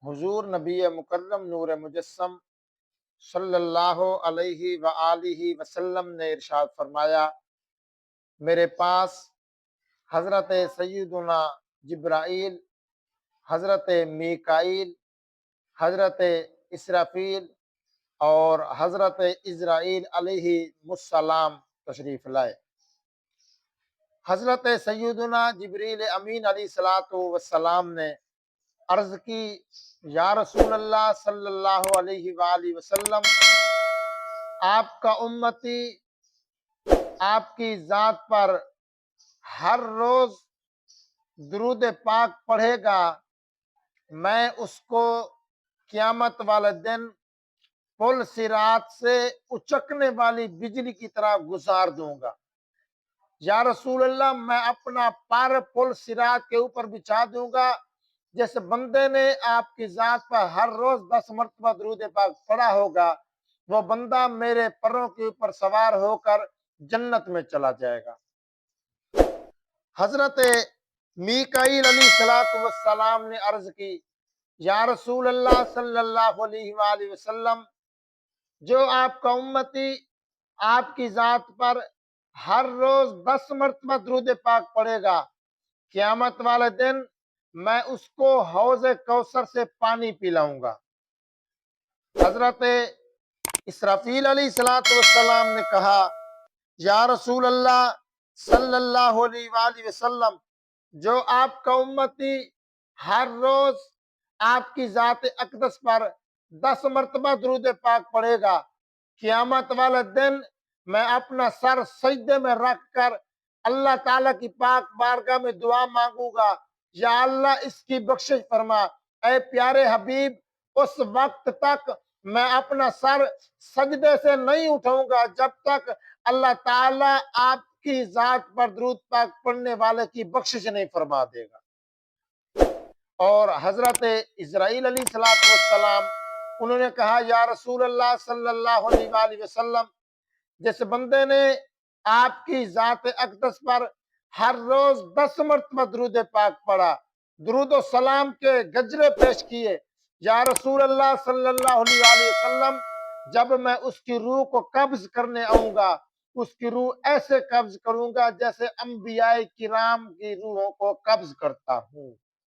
حضور نبی مکرم نور مجسم صلی اللہ علیہ وآلہ وسلم نے ارشاد فرمایا، میرے پاس حضرت سیدنا جبرائیل، حضرت میکائیل، حضرت اسرافیل اور حضرت عزرائیل علیہ السلام تشریف لائے۔ حضرت سیدنا جبریل امین علیہ الصلوۃ والسلام نے عرض کی، یا رسول اللہ صلی اللہ علیہ وآلہ وسلم، آپ کا امتی آپ کی ذات پر ہر روز درود پاک پڑھے گا، میں اس کو قیامت والے دن پل صراط سے اچکنے والی بجلی کی طرح گزار دوں گا۔ یا رسول اللہ، میں اپنا پر پل صراط کے اوپر بچھا دوں گا، جس بندے نے آپ کی ذات پر ہر روز 10 مرتبہ درود پاک پڑھا ہوگا، وہ بندہ میرے پروں کے اوپر سوار ہو کر جنت میں چلا جائے گا۔ حضرت میکائیل علیہ السلام نے عرض کی، یا رسول اللہ صلی اللہ علیہ وآلہ وسلم، جو آپ کا امتی آپ کی ذات پر ہر روز 10 مرتبہ درود پاک پڑھے گا، قیامت والے دن میں اس کو حوض کوثر سے پانی پلاؤں گا۔ حضرت اسرافیل علیہ السلام نے کہا، یا رسول اللہ صلی اللہ علیہ وآلہ وسلم، جو آپ کا امتی ہر روز آپ کی ذات اقدس پر 10 مرتبہ درود پاک پڑھے گا، قیامت والے دن میں اپنا سر سجدے میں رکھ کر اللہ تعالیٰ کی پاک بارگاہ میں دعا مانگوں گا، یا اللہ اس کی بخشش فرما۔ اے پیارے حبیب، اس وقت تک میں اپنا سر سجدے سے نہیں اٹھاؤں گا جب تک اللہ تعالیٰ آپ کی ذات پر درود پاک پڑھنے والے کی بخشش نہیں فرما دے گا۔ اور حضرت عزرائیل علیہ السلام، انہوں نے کہا، یا رسول اللہ صلی اللہ علیہ وآلہ وسلم، جس بندے نے آپ کی ذات اقدس پر ہر روز 10 مرتبہ درود پاک پڑھا، درود و سلام کے گجرے پیش کیے، یا رسول اللہ صلی اللہ علیہ وآلہ وسلم، جب میں اس کی روح کو قبض کرنے آؤں گا، اس کی روح ایسے قبض کروں گا جیسے انبیاء کرام کی روحوں کو قبض کرتا ہوں۔